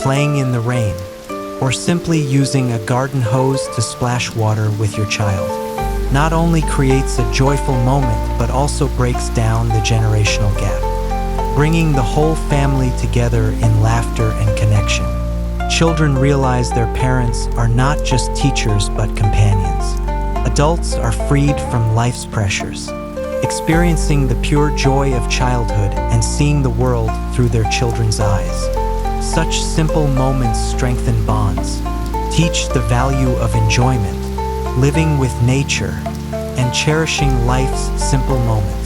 playing in the rain, or simply using a garden hose to splash water with your child, not only creates a joyful moment but also breaks down the generational gap, bringing the whole family together in laughter and connection. Children realize their parents are not just teachers but companions. Adults are freed from life's pressures, experiencing the pure joy of childhood and seeing the world through their children's eyes. Such simple moments strengthen bonds, teach the value of enjoyment, living with nature, and cherishing life's simple moments.